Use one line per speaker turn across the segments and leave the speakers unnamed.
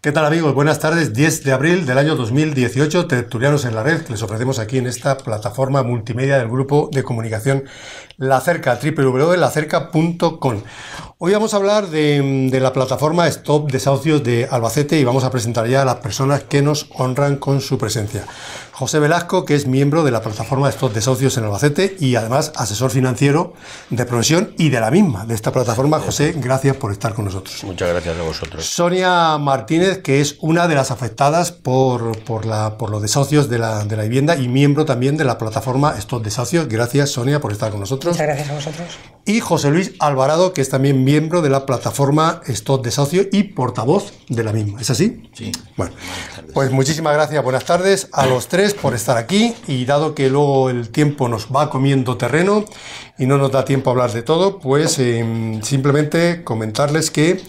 ¿Qué tal, amigos? Buenas tardes. 10 de abril del año 2018, Tertulianos en la Red, que les ofrecemos aquí en esta plataforma multimedia del grupo de comunicación La Cerca, www.lacerca.com. Hoy vamos a hablar de la plataforma Stop Desahucios de Albacete y vamos a presentar ya a las personas que nos honran con su presencia. José Velasco, que es miembro de la plataforma Stop Desahucios en Albacete y además asesor financiero de profesión y de la misma, de esta plataforma. José, gracias por estar con nosotros.
Muchas gracias a vosotros.
Sonia Martínez, que es una de las afectadas por los desahucios de la vivienda y miembro también de la plataforma Stop Desahucios. Gracias, Sonia, por estar con nosotros.
Muchas gracias a vosotros.
Y José Luis Alvarado, que es también miembro de la plataforma Stop Desahucios y portavoz de la misma. ¿Es así?
Sí.
Bueno, pues muchísimas gracias. Buenas tardes a los tres por estar aquí, y dado que luego el tiempo nos va comiendo terreno y no nos da tiempo a hablar de todo, pues simplemente comentarles que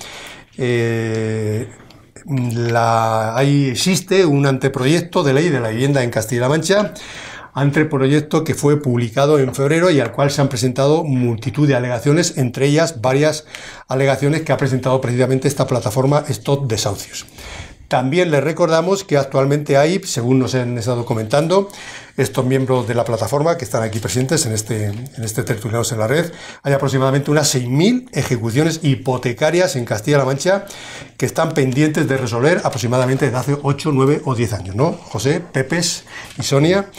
existe un anteproyecto de ley de la vivienda en Castilla-La Mancha, anteproyecto que fue publicado en febrero y al cual se han presentado multitud de alegaciones, entre ellas varias alegaciones que ha presentado precisamente esta plataforma Stop Desahucios. También les recordamos que actualmente hay, según nos han estado comentando estos miembros de la plataforma que están aquí presentes en este Tertulianos en la Red, hay aproximadamente unas 6.000 ejecuciones hipotecarias en Castilla-La Mancha que están pendientes de resolver aproximadamente desde hace 8, 9 o 10 años, ¿no? José, Pepes y Sonia.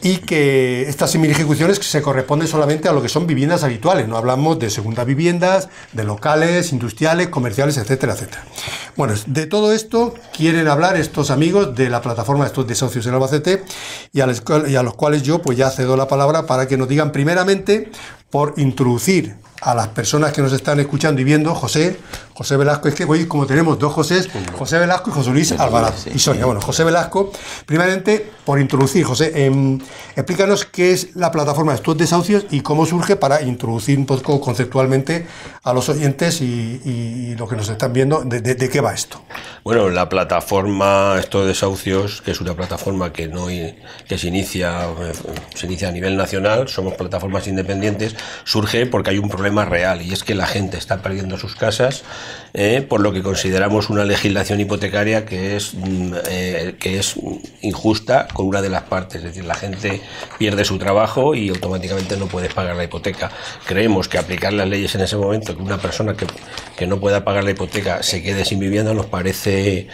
Y que estas 6.000 ejecuciones se corresponden solamente a lo que son viviendas habituales, no hablamos de segundas viviendas, de locales, industriales, comerciales, etcétera, etcétera. Bueno, de todo esto quieren hablar estos amigos de la plataforma Stop Desahucios en Albacete y a los cuales yo pues ya cedo la palabra para que nos digan primeramente, por introducir a las personas que nos están escuchando y viendo, José Velasco, es que hoy como tenemos dos Josés, José Velasco y José Luis Alvarado y Sonia. Bueno, José Velasco, primeramente por introducir, José, explícanos qué es la plataforma Stop Desahucios y cómo surge, para introducir un poco conceptualmente a los oyentes y los que nos están viendo, de qué va esto.
Bueno, la plataforma Stop Desahucios, que es una plataforma que se inicia a nivel nacional, somos plataformas independientes, surge porque hay un problema real, y es que la gente está perdiendo sus casas por lo que consideramos una legislación hipotecaria que es injusta con una de las partes. Es decir, la gente pierde su trabajo y automáticamente no puede pagar la hipoteca. Creemos que aplicar las leyes en ese momento, que una persona que no pueda pagar la hipoteca se quede sin vivienda, nos parece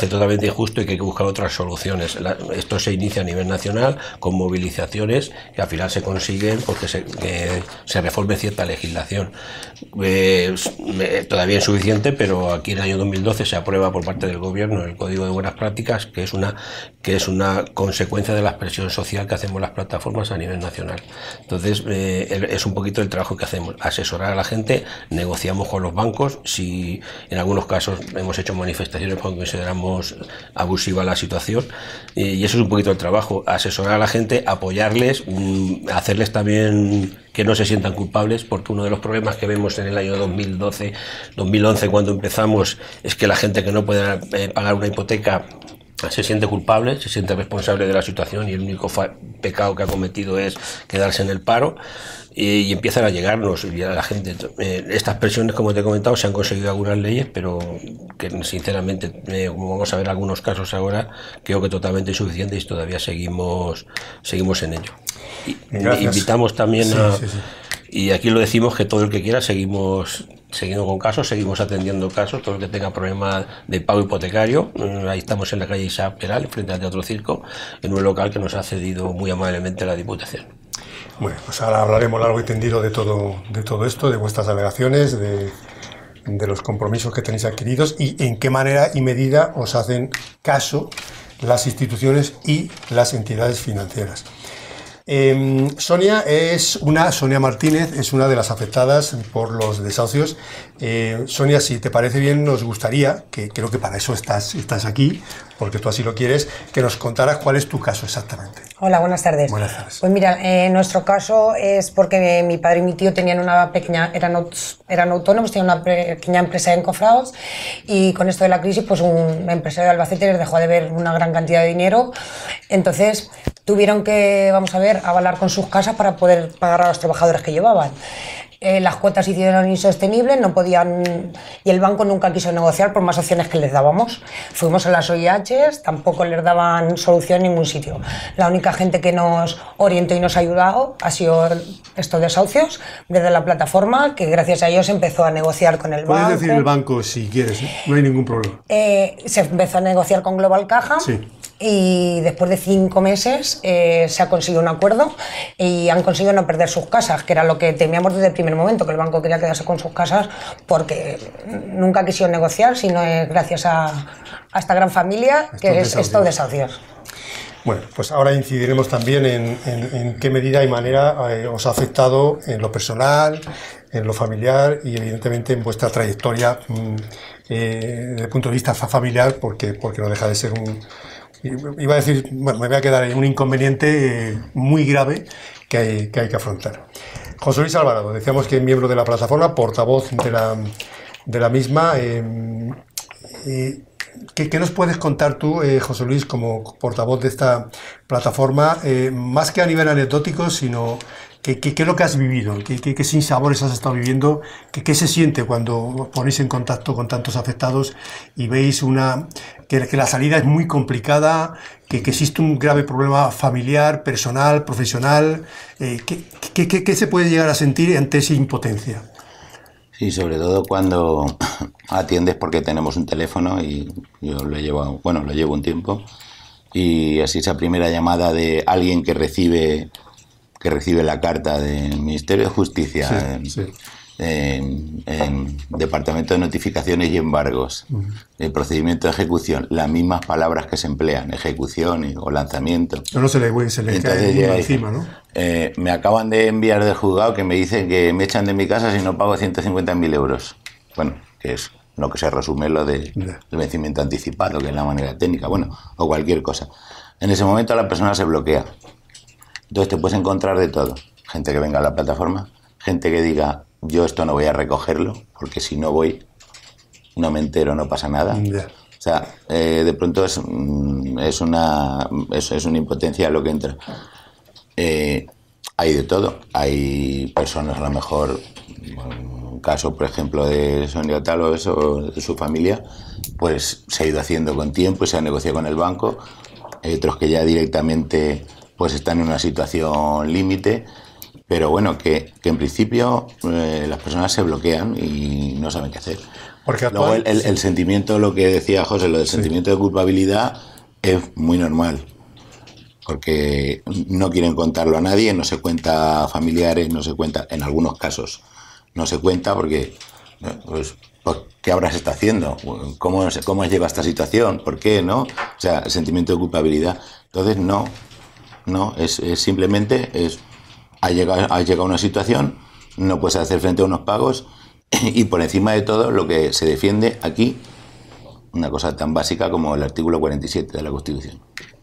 totalmente injusto y que hay que buscar otras soluciones. Esto se inicia a nivel nacional con movilizaciones que al final se consiguen porque se reforme cierta legislación. Todavía insuficiente, pero aquí en el año 2012 se aprueba por parte del gobierno el Código de Buenas Prácticas, que es una consecuencia de la expresión social que hacemos las plataformas a nivel nacional. Entonces es un poquito el trabajo que hacemos, asesorar a la gente, negociamos con los bancos, si en algunos casos hemos hecho manifestaciones cuando consideramos abusiva la situación, y eso es un poquito el trabajo, asesorar a la gente, apoyarles, hacerles también que no se sientan culpables, porque uno de los problemas que vemos en el año 2011 cuando empezamos es que la gente que no puede pagar una hipoteca se siente culpable, se siente responsable de la situación, y el único pecado que ha cometido es quedarse en el paro, y empiezan a llegarnos y a la gente. Estas presiones, como te he comentado, se han conseguido algunas leyes, pero que sinceramente, como vamos a ver algunos casos ahora, creo que totalmente insuficiente, y todavía seguimos en ello. Invitamos también y aquí lo decimos, que todo el que quiera seguimos con casos, seguimos atendiendo casos, todo el que tenga problemas de pago hipotecario. Ahí estamos en la calle Isaac Peral, frente al Teatro Circo, en un local que nos ha cedido muy amablemente la Diputación.
Bueno, pues ahora hablaremos largo y tendido de todo esto, de vuestras alegaciones, de los compromisos que tenéis adquiridos y en qué manera y medida os hacen caso las instituciones y las entidades financieras. Sonia Martínez es una de las afectadas por los desahucios. Sonia, si te parece bien, nos gustaría, que creo que para eso estás aquí, porque tú así lo quieres, que nos contaras cuál es tu caso exactamente.
Hola, buenas tardes.
Buenas tardes.
Pues mira, nuestro caso es porque mi padre y mi tío tenían eran autónomos, tenían una pequeña empresa en Cofraos, y con esto de la crisis, pues un empresario de Albacete les dejó de ver una gran cantidad de dinero. Entonces tuvieron que, vamos a ver, poder avalar con sus casas para poder pagar a los trabajadores que llevaban. Las cuotas se hicieron insostenibles, no podían, y el banco nunca quiso negociar por más opciones que les dábamos. Fuimos a las OIHs, tampoco les daban solución en ningún sitio. La única gente que nos orientó y nos ha ayudado ha sido estos desahucios desde la plataforma, que gracias a ellos empezó a negociar con el banco.
Puedes decir el banco si quieres, no hay ningún problema.
Se empezó a negociar con Global Caja.
Sí.
Y después de 5 meses se ha conseguido un acuerdo y han conseguido no perder sus casas, que era lo que temíamos desde el primer momento, que el banco quería quedarse con sus casas porque nunca quisieron negociar, sino es gracias a esta gran familia que es estos desahucios.
Bueno, pues ahora incidiremos también en qué medida y manera os ha afectado en lo personal, en lo familiar y evidentemente en vuestra trayectoria desde el punto de vista familiar, porque no deja de ser iba a decir, bueno, me voy a quedar en un inconveniente muy grave que hay que afrontar. José Luis Alvarado, decíamos que es miembro de la plataforma, portavoz de la misma. ¿Qué nos puedes contar tú, José Luis, como portavoz de esta plataforma, más que a nivel anecdótico, sino qué es lo que has vivido, qué sinsabores has estado viviendo, qué se siente cuando os ponéis en contacto con tantos afectados y veis que la salida es muy complicada, que existe un grave problema familiar, personal, profesional? ¿Qué se puede llegar a sentir ante esa impotencia?
Sí, sobre todo cuando atiendes, porque tenemos un teléfono y yo lo llevo un tiempo, y así esa primera llamada de alguien que recibe la carta del Ministerio de Justicia, en Departamento de Notificaciones y Embargos, el procedimiento de ejecución, las mismas palabras que se emplean, ejecución o lanzamiento.
No se le cae encima, ¿no?
Me acaban de enviar del juzgado que me dicen que me echan de mi casa si no pago 150.000 euros. Bueno, que es lo que se resume lo del vencimiento anticipado, que es la manera técnica, bueno, o cualquier cosa. En ese momento la persona se bloquea. Entonces te puedes encontrar de todo. Gente que venga a la plataforma, gente que diga, yo esto no voy a recogerlo, porque si no voy, no me entero, no pasa nada. O sea, de pronto es una impotencia lo que entra. Hay de todo. Hay personas, a lo mejor, un caso, por ejemplo, de Sonia Tal o eso, de su familia, pues se ha ido haciendo con tiempo y se ha negociado con el banco. Hay otros que ya directamente pues están en una situación límite, pero bueno, que en principio las personas se bloquean y no saben qué hacer. Porque luego el sentimiento, lo que decía José, lo del sentimiento de culpabilidad es muy normal, porque no quieren contarlo a nadie, no se cuenta a familiares, no se cuenta, en algunos casos no se cuenta porque, pues ¿qué habrás estado haciendo? ¿Cómo has llegado a esta situación? ¿Por qué? ¿No? O sea, el sentimiento de culpabilidad. Entonces no, es simplemente has llegado a una situación, no puedes hacer frente a unos pagos y por encima de todo lo que se defiende aquí, una cosa tan básica como el artículo 47 de la Constitución,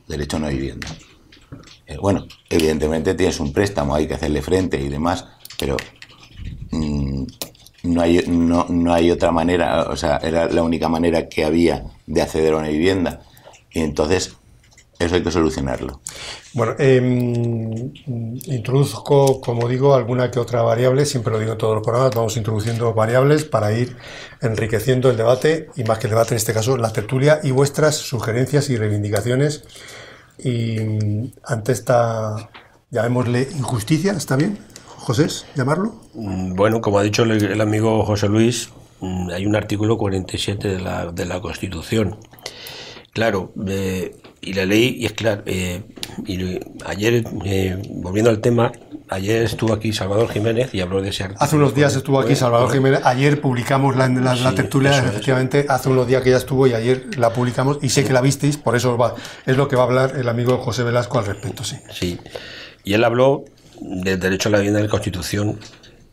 derecho a una vivienda. Bueno, evidentemente tienes un préstamo, hay que hacerle frente y demás, pero no hay otra manera, o sea, era la única manera que había de acceder a una vivienda y entonces eso hay que solucionarlo.
Bueno, introduzco, como digo, alguna que otra variable, siempre lo digo en todos los programas, vamos introduciendo variables para ir enriqueciendo el debate, y más que el debate en este caso, la tertulia y vuestras sugerencias y reivindicaciones. Y ante esta, llamémosle injusticia, ¿está bien, José, llamarlo?
Bueno, como ha dicho el amigo José Luis, hay un artículo 47 de la Constitución. Claro, y la ley, y es claro, y ayer, volviendo al tema, ayer estuvo aquí Salvador Jiménez y habló de ese artículo.
Hace unos días estuvo aquí Salvador Jiménez, ayer publicamos la tertulia, efectivamente, hace unos días que ya estuvo y ayer la publicamos, y sé que la visteis, por eso es lo que va a hablar el amigo José Velasco al respecto, sí. Sí,
y él habló del derecho a la vivienda de la Constitución,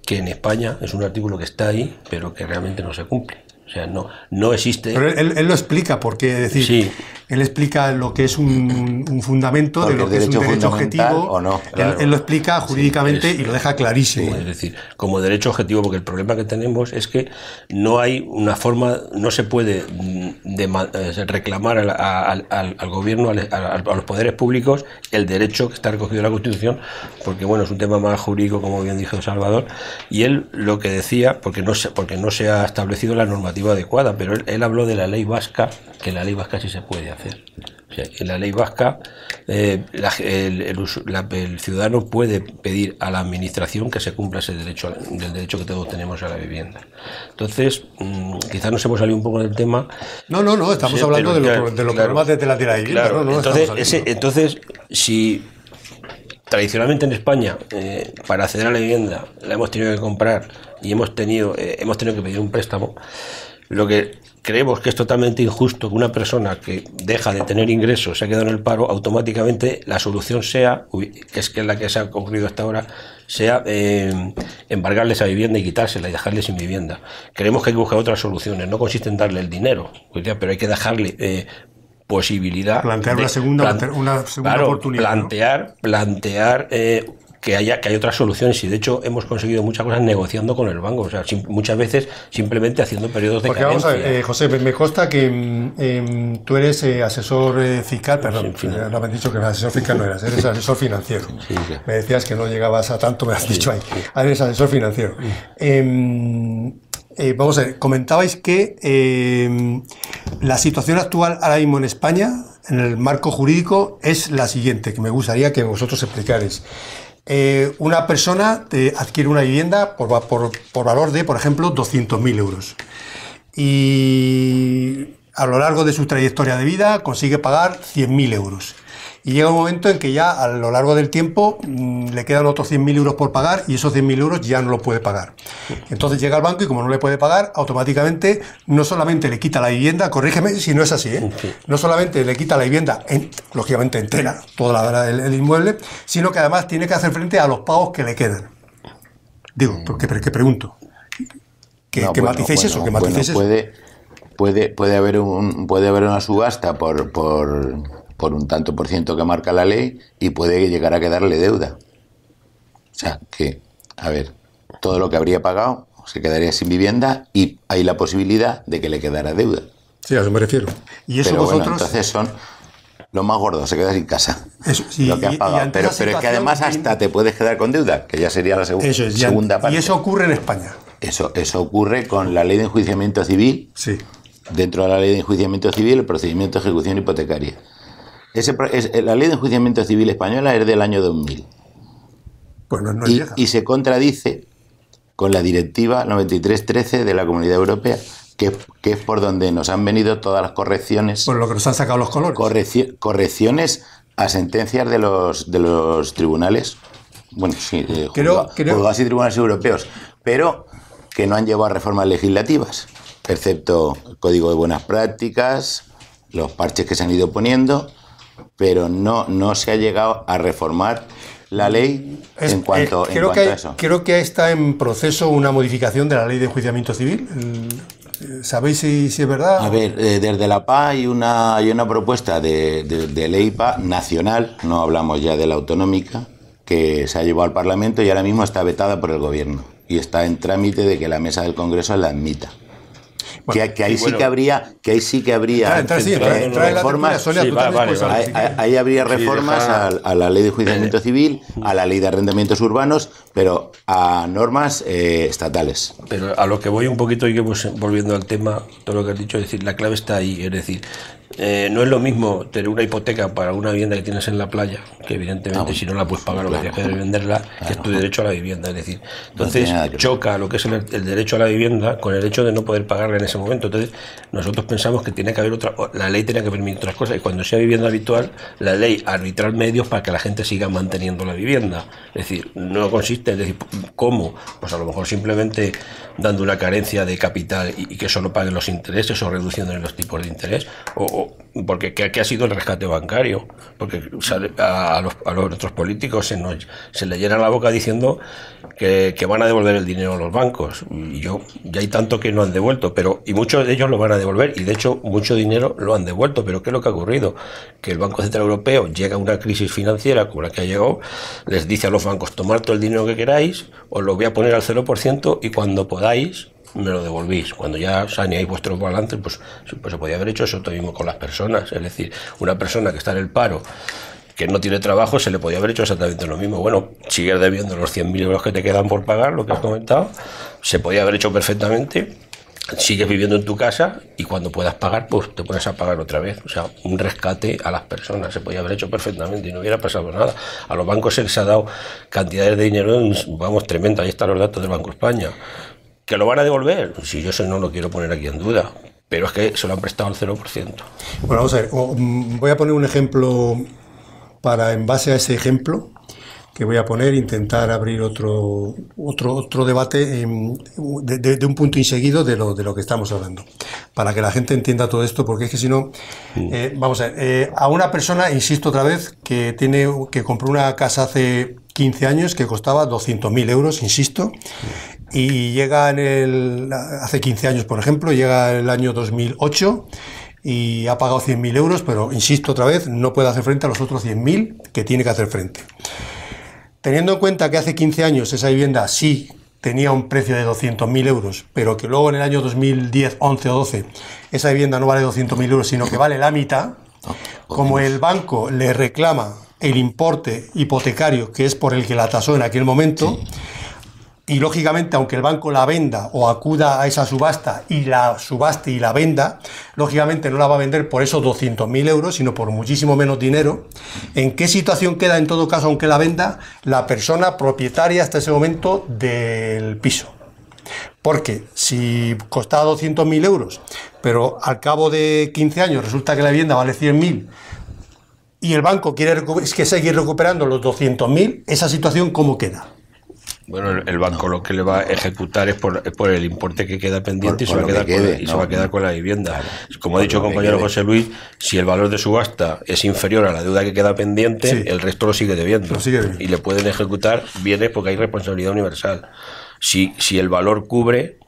que en España es un artículo que está ahí, pero que realmente no se cumple. O sea, no existe.
Pero él lo explica, porque decir, Él explica lo que es un fundamento,
porque
de lo que es un derecho objetivo,
o no.
Claro. Él lo explica jurídicamente y lo deja clarísimo.
Sí, es decir, como derecho objetivo, porque el problema que tenemos es que no hay una forma, no se puede reclamar al gobierno, a los poderes públicos, el derecho que está recogido en la Constitución, porque bueno, es un tema más jurídico, como bien dijo Salvador, y él lo que decía, porque no se ha establecido la normativa adecuada, pero él habló de la ley vasca, que en la ley vasca sí se puede hacer. O sea, en la ley vasca el ciudadano puede pedir a la administración que se cumpla ese derecho, del derecho que todos tenemos a la vivienda. Entonces, quizás nos hemos salido un poco del tema.
No, estamos hablando de los problemas de la vivienda.
Claro, entonces, si tradicionalmente en España, para acceder a la vivienda, la hemos tenido que comprar y hemos tenido que pedir un préstamo, lo que creemos que es totalmente injusto que una persona que deja de tener ingresos, se ha quedado en el paro, automáticamente la solución sea, que es la que se ha ocurrido hasta ahora, sea embargarle esa vivienda y quitársela y dejarle sin vivienda. Creemos que hay que buscar otras soluciones, no consiste en darle el dinero, pero hay que dejarle posibilidad,
plantear una segunda oportunidad,
plantear que hay otras soluciones, y de hecho hemos conseguido muchas cosas negociando con el banco, o sea, muchas veces simplemente haciendo periodos de carencia.
Vamos a ver, José, me consta que tú eres asesor fiscal, perdón, no me han dicho que asesor fiscal no eres asesor financiero. Sí. Me decías que no llegabas a tanto, me has dicho ahí. Eres asesor financiero. Vamos a ver, comentabais que la situación actual ahora mismo en España, en el marco jurídico, es la siguiente, que me gustaría que vosotros explicarais. Una persona adquiere una vivienda por valor de, por ejemplo, 200.000 euros. Y a lo largo de su trayectoria de vida consigue pagar 100.000 euros. Y llega un momento en que ya a lo largo del tiempo le quedan otros 100.000 euros por pagar y esos 100.000 euros ya no lo puede pagar. Entonces llega al banco y como no le puede pagar, automáticamente no solamente le quita la vivienda, corrígeme si no es así, no solamente le quita la vivienda, lógicamente entera, toda el inmueble, sino que además tiene que hacer frente a los pagos que le quedan. Digo, porque pregunto. Que maticéis eso.
Puede haber una subasta por un tanto por ciento que marca la ley y puede llegar a quedarle deuda. O sea, que, a ver, todo lo que habría pagado se quedaría sin vivienda y hay la posibilidad de que le quedara deuda.
Sí, a eso me refiero. Y eso
pero
vosotros...
bueno, entonces son los más gordos, se queda sin casa.
Eso, sí,
lo que has pagado. Pero es que además hasta te puedes quedar con deuda, que ya sería la segunda parte.
Y eso ocurre en España.
Eso ocurre con la ley de enjuiciamiento civil.
Sí.
Dentro de la ley de enjuiciamiento civil, el procedimiento de ejecución hipotecaria. La ley de enjuiciamiento civil española es del año 2000.
Pues no
y se contradice con la directiva 93/13 de la Comunidad Europea, que es por donde nos han venido todas las correcciones.
Por lo que nos han sacado los colores.
Correcciones a sentencias de los tribunales, bueno, sí, juzgados y tribunales europeos, pero que no han llevado a reformas legislativas, excepto el Código de Buenas Prácticas, los parches que se han ido poniendo, pero no se ha llegado a reformar la ley en cuanto a eso.
Creo que está en proceso una modificación de la ley de enjuiciamiento civil. ¿Sabéis si es verdad?
A ver, desde la PA hay una propuesta de ley PA nacional, no hablamos ya de la autonómica, que se ha llevado al Parlamento y ahora mismo está vetada por el Gobierno y está en trámite de que la mesa del Congreso la admita. Bueno, que ahí sí que habría reformas. Ahí habría reformas a la ley de enjuiciamiento civil, a la ley de arrendamientos urbanos, pero a normas estatales.
Pero a lo que voy un poquito, y que volviendo al tema, todo lo que has dicho, es decir, la clave está ahí, es decir, no es lo mismo tener una hipoteca para una vivienda que tienes en la playa, que evidentemente si no la puedes pagar, lo que tienes que venderla, que es tu derecho a la vivienda, es decir, entonces choca lo que es el derecho a la vivienda con el hecho de no poder pagarla en ese momento. Entonces nosotros pensamos que tiene que haber la ley tiene que permitir otras cosas, y cuando sea vivienda habitual, la ley arbitrar medios para que la gente siga manteniendo la vivienda. Es decir, no consiste en decir, ¿cómo? Pues a lo mejor simplemente dando una carencia de capital y que solo paguen los intereses, o reduciendo los tipos de interés, o porque ¿qué ha sido el rescate bancario? Porque a nuestros políticos se les llena la boca diciendo que van a devolver el dinero a los bancos. Y ya hay tanto que no han devuelto, y muchos de ellos lo van a devolver, y de hecho mucho dinero lo han devuelto. Pero ¿qué es lo que ha ocurrido? Que el Banco Central Europeo llega a una crisis financiera como la que ha llegado, les dice a los bancos: tomad todo el dinero que queráis, os lo voy a poner al 0% y cuando podáis me lo devolvís. Cuando ya saneáis vuestros balances, pues se podía haber hecho eso mismo con las personas. Es decir, una persona que está en el paro, que no tiene trabajo, se le podía haber hecho exactamente lo mismo. Bueno, sigues debiendo los 100.000 euros que te quedan por pagar, lo que has comentado, se podía haber hecho perfectamente. Sigues viviendo en tu casa y cuando puedas pagar, pues te pones a pagar otra vez. O sea, un rescate a las personas se podía haber hecho perfectamente y no hubiera pasado nada. A los bancos se les ha dado cantidades de dinero, vamos, tremendas. Ahí están los datos del Banco de España. ¿Que lo van a devolver? Sí, yo eso no lo quiero poner aquí en duda, pero es que se lo han prestado al 0%.
Bueno, vamos a ver, voy a poner un ejemplo para, en base a ese ejemplo que voy a poner, intentar abrir otro debate de un punto inseguido de lo que estamos hablando, para que la gente entienda todo esto, porque es que si no, vamos a ver, a una persona, insisto otra vez, que compró una casa hace 15 años que costaba 200.000 euros, insisto, y llega hace 15 años, por ejemplo, llega el año 2008 y ha pagado 100.000 euros, pero insisto otra vez, no puede hacer frente a los otros 100.000 que tiene que hacer frente. Teniendo en cuenta que hace 15 años esa vivienda sí tenía un precio de 200.000 euros, pero que luego en el año 2010, 11 o 12, esa vivienda no vale 200.000 euros, sino que vale la mitad, como el banco le reclama el importe hipotecario, que es por el que la tasó en aquel momento, sí. Y lógicamente, aunque el banco la venda o acuda a esa subasta y la venda, lógicamente no la va a vender por esos 200.000 euros, sino por muchísimo menos dinero. ¿En qué situación queda, en todo caso, aunque la venda, la persona propietaria hasta ese momento del piso? Porque si costaba 200.000 euros, pero al cabo de 15 años resulta que la vivienda vale 100.000 y el banco quiere seguir recuperando los 200.000, ¿esa situación cómo queda?
Bueno, el banco lo que le va a ejecutar es por el importe que queda pendiente y se va a quedar con la vivienda. Claro, como ha dicho el compañero José Luis, si el valor de subasta es inferior a la deuda que queda pendiente, sí, el resto lo sigue debiendo. Y le pueden ejecutar bienes porque hay responsabilidad universal. Si el valor cubre,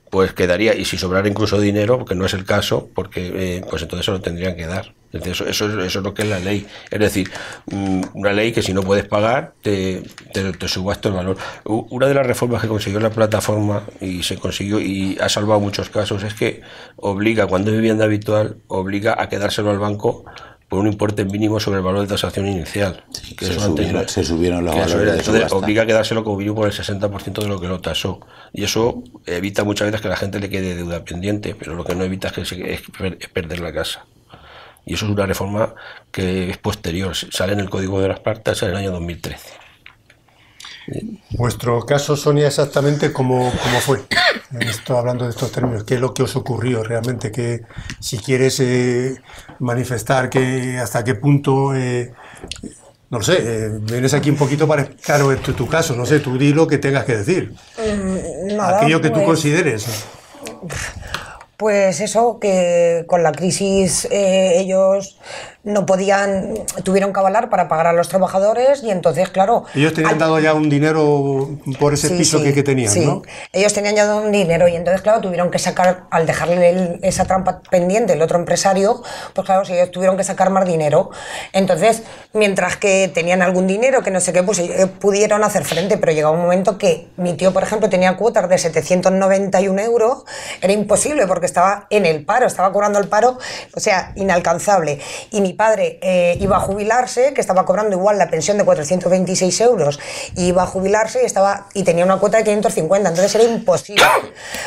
pues quedaría, y si sobrara incluso dinero, porque no es el caso, porque pues entonces se lo tendrían que dar. Eso es lo que es la ley. Es decir, una ley que si no puedes pagar, te subasta el valor. Una de las reformas que consiguió la plataforma, y se consiguió y ha salvado muchos casos, es que obliga, cuando es vivienda habitual, obliga a quedárselo al banco por un importe mínimo sobre el valor de tasación inicial. Sí, que
se subieron los valores de subasta.
Obliga a quedárselo como mínimo por el 60% de lo que lo tasó. Y eso evita muchas veces que a la gente le quede deuda pendiente, pero lo que no evita es perder la casa. Y eso es una reforma que es posterior, sale en el Código de las Partes en el año 2013.
Vuestro caso, Sonia, exactamente cómo fue. Hablando de estos términos, ¿qué es lo que os ocurrió realmente? Que si quieres manifestar que hasta qué punto, no lo sé, vienes aquí un poquito para explicar tu caso, no sé, tú di lo que tengas que decir. Aquello que tú consideres.
Pues eso, que con la crisis ellos no podían, tuvieron que avalar para pagar a los trabajadores y entonces, claro...
Ellos tenían dado ya un dinero por ese piso que tenían,
sí,
¿no?
Ellos tenían ya dado un dinero y entonces, claro, tuvieron que sacar, al dejarle esa trampa pendiente el otro empresario, pues claro, si ellos tuvieron que sacar más dinero. Entonces, mientras que tenían algún dinero, que no sé qué, pues pudieron hacer frente, pero llegaba un momento que mi tío, por ejemplo, tenía cuotas de 791 euros, era imposible porque estaba en el paro, estaba cobrando el paro, o sea, inalcanzable. Y mi padre iba a jubilarse, que estaba cobrando igual la pensión de 426 euros, y iba a jubilarse y tenía una cuota de 550, entonces era imposible.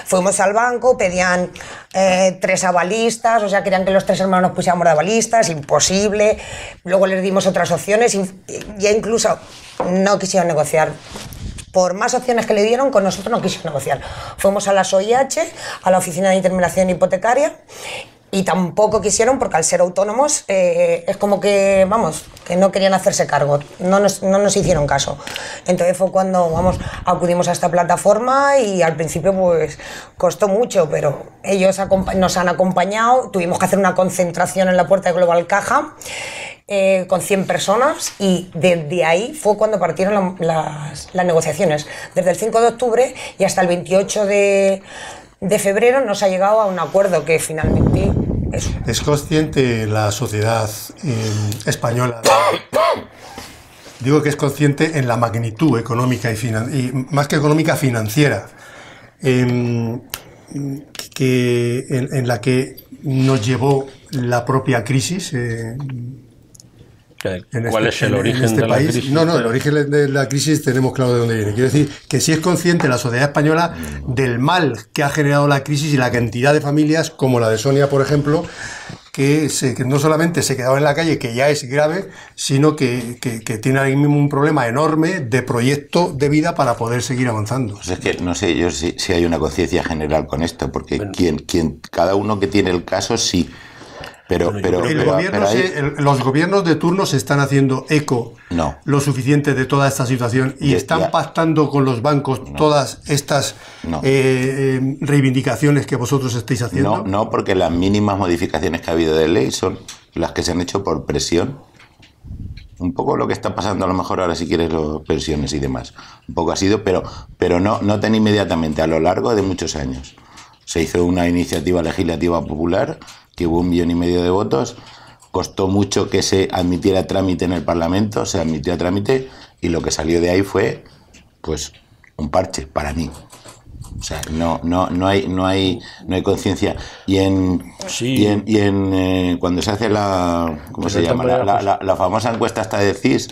Fuimos al banco, pedían 3 avalistas, o sea, querían que los 3 hermanos pusiéramos de avalistas, imposible. Luego les dimos otras opciones y ya incluso no quisieron negociar. Por más opciones que le dieron, con nosotros no quisieron negociar. Fuimos a la SOIH, a la Oficina de Intermediación Hipotecaria, Y tampoco quisieron, porque al ser autónomos es como que, vamos, que no querían hacerse cargo, no nos hicieron caso. Entonces fue cuando, vamos, acudimos a esta plataforma y al principio pues costó mucho, pero ellos nos han acompañado, tuvimos que hacer una concentración en la puerta de Global Caja con 100 personas y desde ahí fue cuando partieron las negociaciones. Desde el 5 de octubre y hasta el 28 de febrero nos ha llegado a un acuerdo que finalmente...
¿Es consciente la sociedad española? Digo que es consciente en la magnitud económica y más que económica, financiera, en la que nos llevó la propia crisis.
¿Cuál es el origen de la crisis?
No, el origen de la crisis tenemos claro de dónde viene. Quiero decir que sí es consciente la sociedad española del mal que ha generado la crisis y la cantidad de familias, como la de Sonia, por ejemplo, que no solamente se quedaron en la calle, que ya es grave, sino que tiene ahí mismo un problema enorme de proyecto de vida para poder seguir avanzando.
Pues es que no sé yo si hay una conciencia general con esto, porque cada uno que tiene el caso sí. Pero los gobiernos de turno se están haciendo eco lo suficiente de toda esta situación y están pactando con los bancos todas estas reivindicaciones que vosotros estáis haciendo. No, porque las mínimas modificaciones que ha habido de ley son las que se han hecho por presión. Un poco lo que está pasando a lo mejor ahora si quieres las pensiones y demás. Un poco ha sido, pero no tan inmediatamente, a lo largo de muchos años. Se hizo una iniciativa legislativa popular que hubo 1,5 millones de votos, costó mucho que se admitiera trámite en el Parlamento, se admitió a trámite y lo que salió de ahí fue pues un parche para mí. O sea, no hay conciencia. Cuando se hace la famosa encuesta hasta de CIS,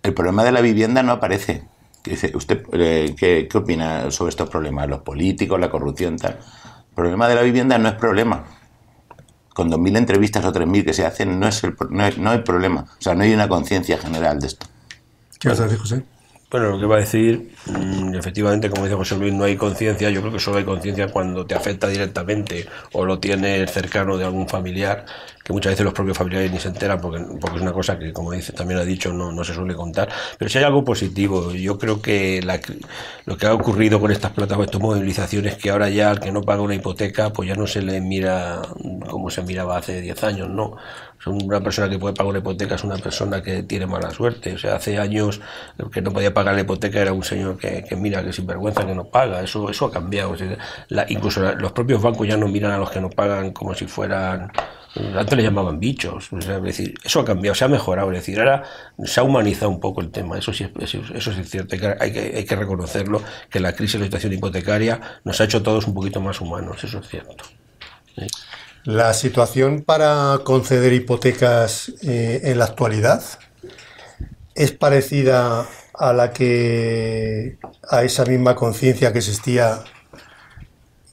el problema de la vivienda no aparece. Dice, ¿usted qué opina sobre estos problemas? Los políticos, la corrupción, tal. El problema de la vivienda no es problema. Con 2.000 entrevistas o 3.000 que se hacen no hay problema. O sea, no hay una conciencia general de esto.
¿Qué vas a decir, José?
Bueno, lo que va a decir, efectivamente, como dice José Luis, no hay conciencia. Yo creo que solo hay conciencia cuando te afecta directamente o lo tienes cercano de algún familiar, que muchas veces los propios familiares ni se enteran porque es una cosa que, como dice, también ha dicho, no se suele contar. Pero si hay algo positivo, yo creo que lo que ha ocurrido con estas plataformas, estas movilizaciones, que ahora ya al que no paga una hipoteca, pues ya no se le mira como se miraba hace 10 años, ¿no? Una persona que puede pagar una hipoteca es una persona que tiene mala suerte. O sea, hace años el que no podía pagar la hipoteca era un señor que mira, que sinvergüenza, que no paga. Eso ha cambiado. O sea, incluso los propios bancos ya no miran a los que no pagan como si fueran... Antes le llamaban bichos. O sea, es decir, eso ha cambiado, se ha mejorado. Es decir, ahora se ha humanizado un poco el tema. Eso sí es cierto. Hay que reconocerlo, que la crisis de la situación hipotecaria nos ha hecho todos un poquito más humanos. Eso es cierto. ¿Sí?
La situación para conceder hipotecas en la actualidad es parecida a esa misma conciencia que existía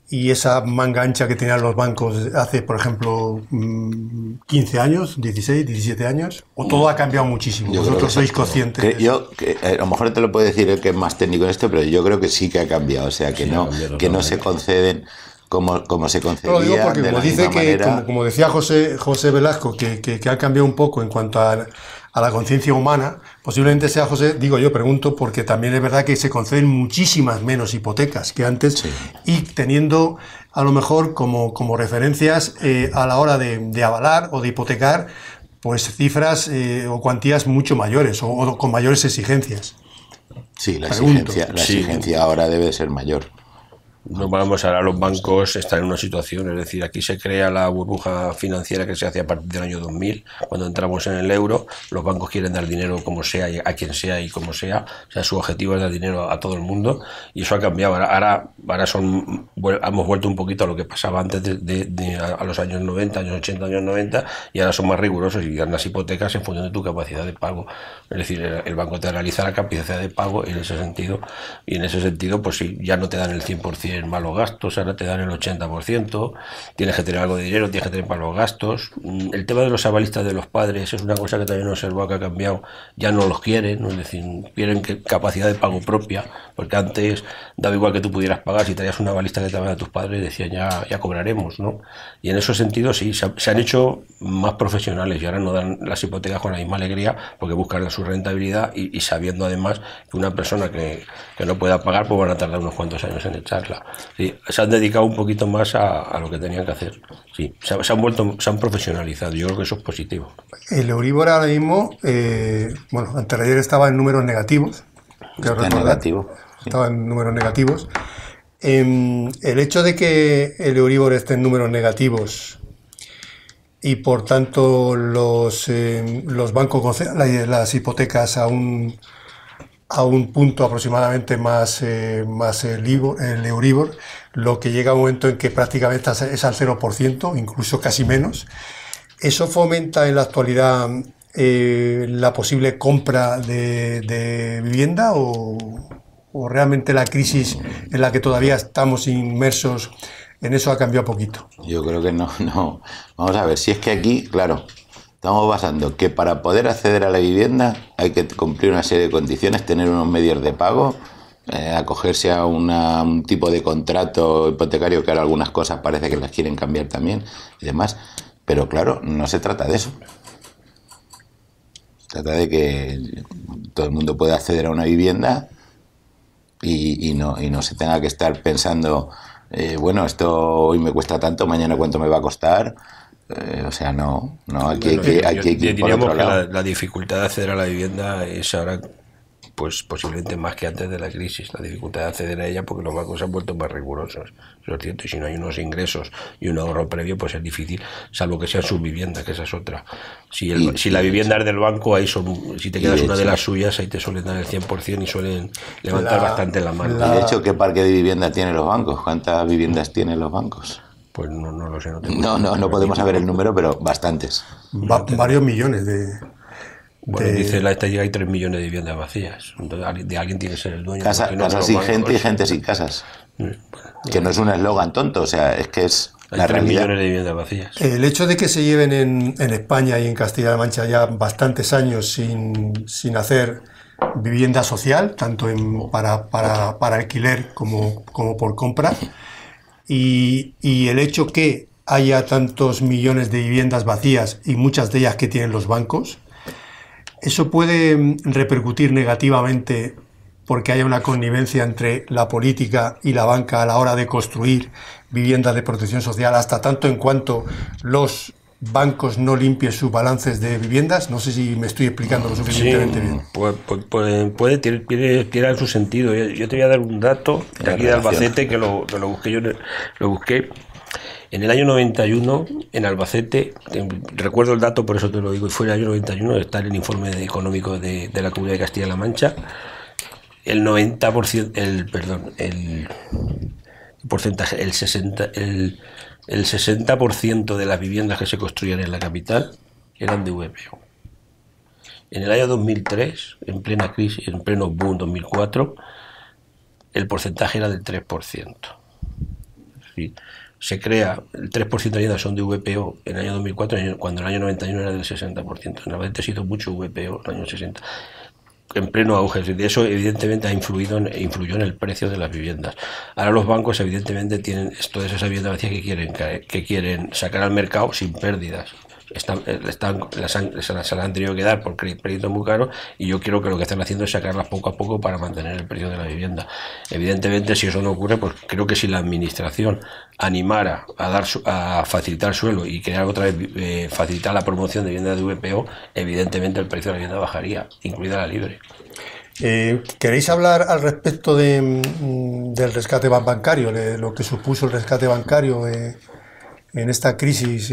y esa manga ancha que tenían los bancos hace, por ejemplo, 15 años, 16, 17 años, o todo ha cambiado muchísimo. Vosotros sois conscientes.
A lo mejor te lo puede decir el que es más técnico en esto, pero yo creo que sí que ha cambiado, o sea, que no se conceden como se concedía.
No, lo digo porque como dice que, como decía José Velasco, que ha cambiado un poco en cuanto a la conciencia humana, posiblemente sea José, pregunto, porque también es verdad que se conceden muchísimas menos hipotecas que antes, sí. Y teniendo a lo mejor como referencias a la hora de avalar o de hipotecar, pues cifras o cuantías mucho mayores o con mayores exigencias.
Sí, la exigencia ahora debe ser mayor.
No vamos ahora, los bancos están en una situación, es decir, aquí se crea la burbuja financiera que se hace a partir del año 2000, cuando entramos en el euro, los bancos quieren dar dinero como sea, a quien sea y como sea, o sea, su objetivo es dar dinero a todo el mundo, y eso ha cambiado. Ahora hemos vuelto un poquito a lo que pasaba antes a los años 90, años 80, años 90, y ahora son más rigurosos y dan las hipotecas en función de tu capacidad de pago. Es decir, el banco te realiza la capacidad de pago en ese sentido, y en ese sentido, pues sí, ya no te dan el 100% tener malos gastos, ahora te dan el 80%, tienes que tener algo de dinero, tienes que tener para los gastos. El tema de los avalistas de los padres es una cosa que también he observado que ha cambiado, ya no los quieren, ¿no? Es decir, quieren capacidad de pago propia, porque antes daba igual que tú pudieras pagar, si traías un avalista que te daba a tus padres decían ya cobraremos, ¿no? Y en ese sentido sí, se han hecho más profesionales y ahora no dan las hipotecas con la misma alegría porque buscan su rentabilidad y sabiendo además que una persona que no pueda pagar pues van a tardar unos cuantos años en echarla. Sí, se han dedicado un poquito más a lo que tenían que hacer. Sí, se han profesionalizado, yo creo que eso es positivo.
El Euribor ahora mismo, antes de ayer estaba en números negativos.
Está negativo.
Estaba en números negativos. El hecho de que el Euribor esté en números negativos y por tanto los bancos concedan las hipotecas a un punto aproximadamente más el Euribor, lo que llega a un momento en que prácticamente es al 0%, incluso casi menos. ¿Eso fomenta en la actualidad la posible compra de vivienda o realmente la crisis en la que todavía estamos inmersos en eso ha cambiado poquito?
Yo creo que no. Vamos a ver, si es que aquí, claro, estamos basando que para poder acceder a la vivienda hay que cumplir una serie de condiciones, tener unos medios de pago, acogerse a un tipo de contrato hipotecario que ahora algunas cosas parece que las quieren cambiar también y demás. Pero claro, no se trata de eso. Se trata de que todo el mundo pueda acceder a una vivienda y no se tenga que estar pensando, esto hoy me cuesta tanto, mañana cuánto me va a costar. Aquí hay que ir por otro lado.
La dificultad de acceder a la vivienda es ahora pues posiblemente más que antes de la crisis, la dificultad de acceder a ella porque los bancos se han vuelto más rigurosos, eso es cierto, y si no hay unos ingresos y un ahorro previo pues es difícil, salvo que sea su vivienda, que esa es otra. Si la vivienda es del banco, ahí si te quedas una de las suyas, ahí te suelen dar el 100% y suelen levantar bastante la mano.
Y de hecho, ¿qué parque de vivienda tienen los bancos? ¿Cuántas viviendas tienen los bancos?
Pues no lo sé.
No podemos saber el número, pero bastantes.
Varios millones de...
Bueno, dice la estadística, hay 3 millones de viviendas vacías. Entonces, de alguien tiene que ser el dueño.
Casas sin gente y gente sin casas. Que no es un eslogan tonto, es que es la realidad.
3 millones de viviendas vacías.
El hecho de que se lleven en España y en Castilla-La Mancha ya bastantes años sin hacer vivienda social, tanto para alquiler como por compra, y el hecho que haya tantos millones de viviendas vacías y muchas de ellas que tienen los bancos, ¿eso puede repercutir negativamente porque haya una connivencia entre la política y la banca a la hora de construir viviendas de protección social, hasta tanto en cuanto los bancos no limpien sus balances de viviendas? No sé si me estoy explicando lo suficientemente bien.
Tiene su sentido. Yo te voy a dar un dato de aquí de Albacete que lo busqué. Yo lo busqué. En el año 91, en Albacete, recuerdo el dato, por eso te lo digo, y fue el año 91, está en el informe económico de la Comunidad de Castilla-La Mancha, el 90%, el porcentaje, el 60% de las viviendas que se construían en la capital eran de VPO. En el año 2003, en plena crisis, en pleno boom 2004, el porcentaje era del 3%. ¿Sí? Se crea, el 3% de viviendas son de VPO en el año 2004, cuando en el año 91 era del 60%. En Albacete se hizo mucho VPO en el año 60, en pleno auge. De eso evidentemente influyó en el precio de las viviendas. Ahora los bancos evidentemente tienen todas esas viviendas vacías que quieren sacar al mercado sin pérdidas. Se las han tenido que dar por créditos muy caros, y yo creo que lo que están haciendo es sacarlas poco a poco para mantener el precio de la vivienda. Evidentemente, si eso no ocurre, pues creo que si la administración animara a facilitar suelo y crear otra vez, facilitar la promoción de viviendas de VPO, evidentemente el precio de la vivienda bajaría, incluida la libre.
¿Queréis hablar al respecto del rescate bancario, de lo que supuso el rescate bancario en esta crisis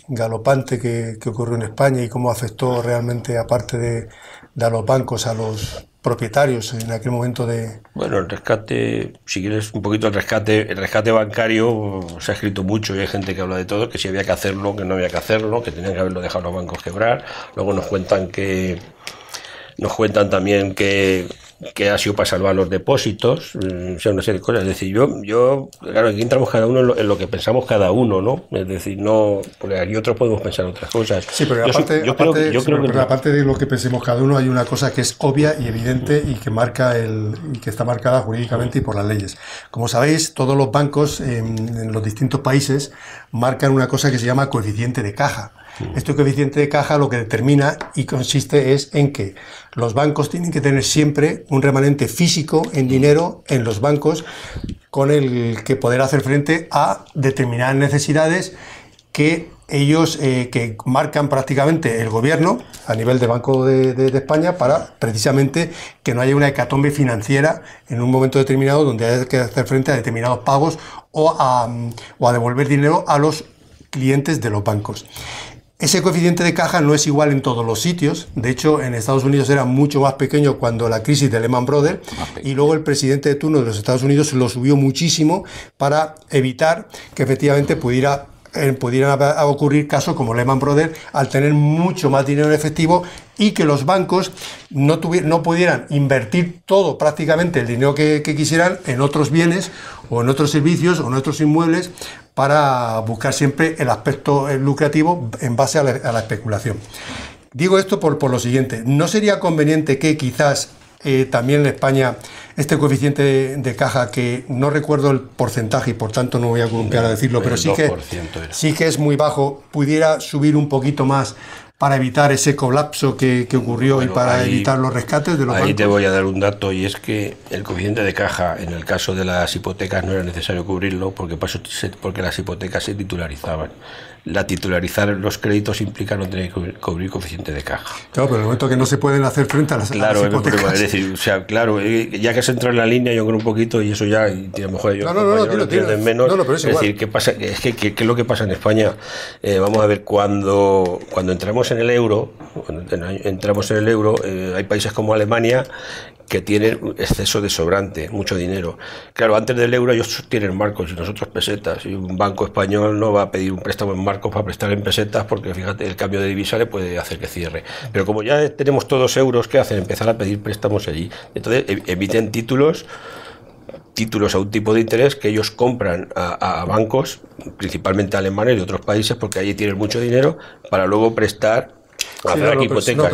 galopante que ocurrió en España y cómo afectó realmente, aparte de a los bancos, a los propietarios en aquel momento de...
Bueno, el rescate, si quieres un poquito el rescate bancario, se ha escrito mucho y hay gente que habla de todo, que si había que hacerlo, que no había que hacerlo, que tenían que haberlo dejado los bancos quebrar. Luego nos cuentan también que que ha sido para salvar los depósitos, o sea, una serie de cosas. Es decir, claro, aquí entramos cada uno en lo que pensamos cada uno, ¿no? Es decir, no, porque aquí otros podemos pensar otras cosas.
Sí, pero aparte de lo que pensemos cada uno, hay una cosa que es obvia y evidente y que está marcada jurídicamente y por las leyes. Como sabéis, todos los bancos en los distintos países marcan una cosa que se llama coeficiente de caja. Este coeficiente de caja lo que determina y consiste es en que los bancos tienen que tener siempre un remanente físico en dinero en los bancos con el que poder hacer frente a determinadas necesidades que ellos que marcan prácticamente el gobierno a nivel de Banco de España para precisamente que no haya una hecatombe financiera en un momento determinado donde haya que hacer frente a determinados pagos o a devolver dinero a los clientes de los bancos. Ese coeficiente de caja no es igual en todos los sitios. De hecho, en Estados Unidos era mucho más pequeño cuando la crisis de Lehman Brothers, y luego el presidente de turno de los Estados Unidos lo subió muchísimo para evitar que efectivamente pudieran ocurrir casos como Lehman Brothers al tener mucho más dinero en efectivo y que los bancos no pudieran invertir todo, prácticamente el dinero que quisieran en otros bienes o en otros servicios o en otros inmuebles para buscar siempre el aspecto lucrativo en base a la especulación. Digo esto por lo siguiente, ¿no sería conveniente que quizás también en España este coeficiente de caja, que no recuerdo el porcentaje y por tanto no voy a columpiar a decirlo, pero sí que es muy bajo, pudiera subir un poquito más para evitar ese colapso que ocurrió y para evitar los rescates de los bancos?
Ahí te voy a dar un dato, y es que el coeficiente de caja en el caso de las hipotecas no era necesario cubrirlo porque las hipotecas se titularizaban. Titularizar los créditos implica no tener que cubrir coeficiente de caja.
Claro, pero en el momento que no se pueden hacer frente a las hipotecas.
Es decir, o sea, claro, ya que has entrado en la línea, yo creo un poquito, y eso ya, y a lo mejor ellos lo entienden menos.
Pero es
decir, ¿qué pasa? ¿Qué es lo que pasa en España? Vamos a ver, cuando entramos en el euro, hay países como Alemania que tienen exceso de sobrante, mucho dinero. Claro, antes del euro ellos tienen marcos y nosotros pesetas, y un banco español no va a pedir un préstamo en marcos para prestar en pesetas porque, fíjate, el cambio de divisa le puede hacer que cierre. Pero como ya tenemos todos euros, ¿qué hacen? Empezar a pedir préstamos allí. Entonces emiten títulos a un tipo de interés que ellos compran a bancos, principalmente alemanes y de otros países, porque allí tienen mucho dinero para luego prestar hipotecas.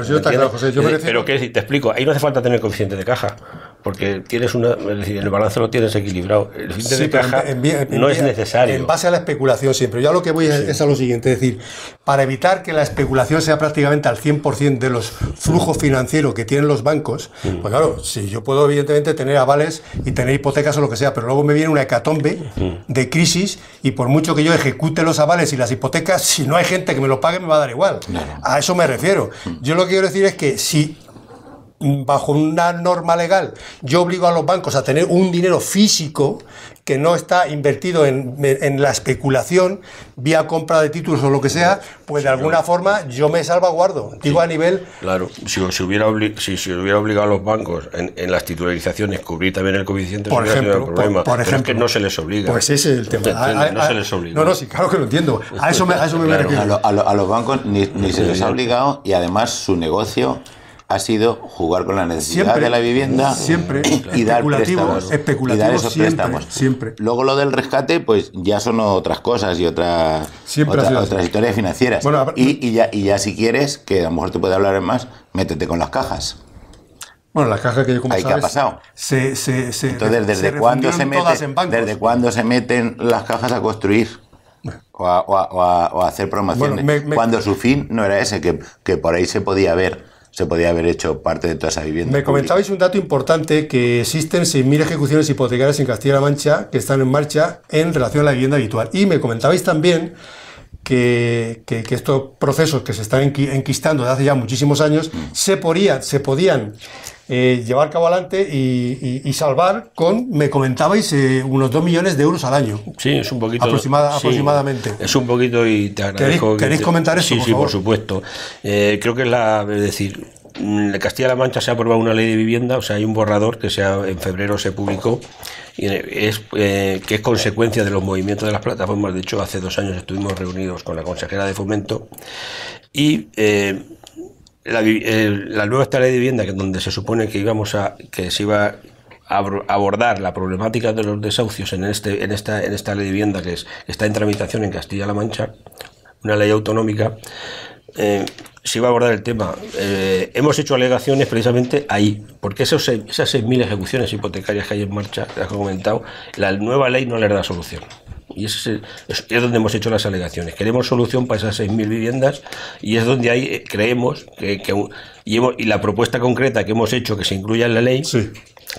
Pero ¿qué? Te explico, ahí no hace falta tener coeficiente de caja, porque tienes es decir, en el balance lo tienes equilibrado. El coeficiente de caja no es necesario.
En base a la especulación siempre. Yo a lo que voy es a lo siguiente, es decir, para evitar que la especulación sea prácticamente al 100% de los flujos financieros que tienen los bancos, pues claro, si yo puedo evidentemente tener avales y tener hipotecas o lo que sea, pero luego me viene una hecatombe de crisis y por mucho que yo ejecute los avales y las hipotecas, si no hay gente que me lo pague me va a dar igual. A eso me refiero. Yo lo que quiero decir es que si bajo una norma legal yo obligo a los bancos a tener un dinero físico que no está invertido en la especulación vía compra de títulos o lo que sea, pues de alguna forma yo me salvaguardo. Digo a nivel...
Claro, si hubiera obligado a los bancos en las titularizaciones cubrir también el coeficiente,
por ejemplo,
problema.
Por ejemplo,
es que no se les obliga.
Pues ese es el tema.
No se les obliga.
No, sí, claro que lo entiendo. A eso me refiero.
A los bancos ni se les ha obligado, y además su negocio ha sido jugar con la necesidad de la vivienda y dar préstamos, y dar esos préstamos.
Siempre.
Luego lo del rescate, pues ya son otras cosas y otras historias financieras. Bueno, y ya si quieres, que a lo mejor te puede hablar más, métete con las cajas.
Bueno, la caja que yo como
sabes, ¿qué ha pasado? Entonces, ¿desde cuándo se meten las cajas a construir? O a hacer promociones. Bueno, cuando su fin no era ese, que por ahí se podía haber hecho parte de toda esa vivienda.
Me comentabais un dato importante, que existen 6.000 ejecuciones hipotecarias en Castilla-La Mancha que están en marcha en relación a la vivienda habitual. Y me comentabais también que estos procesos que se están enquistando desde hace ya muchísimos años se podían llevar a cabo adelante y salvar con, me comentabais, unos 2 millones de euros al año.
Sí, es un poquito.
Aproximadamente.
Es un poquito, y te agradezco.
¿Queréis comentar eso?
Sí, por supuesto. Creo que es decir, en Castilla-La Mancha se ha aprobado una ley de vivienda, o sea, hay un borrador que en febrero se publicó, y que es consecuencia de los movimientos de las plataformas. De hecho, hace 2 años estuvimos reunidos con la consejera de Fomento y la nueva ley de vivienda, que donde se supone que se iba a abordar la problemática de los desahucios en esta ley de vivienda que está en tramitación en Castilla-La Mancha, una ley autonómica, se iba a abordar el tema. Hemos hecho alegaciones precisamente ahí, porque esas 6.000 ejecuciones hipotecarias que hay en marcha, las que he comentado, la nueva ley no les da solución. Y es donde hemos hecho las alegaciones. Queremos solución para esas 6.000 viviendas y es donde creemos y la propuesta concreta que hemos hecho que se incluya en la ley, sí,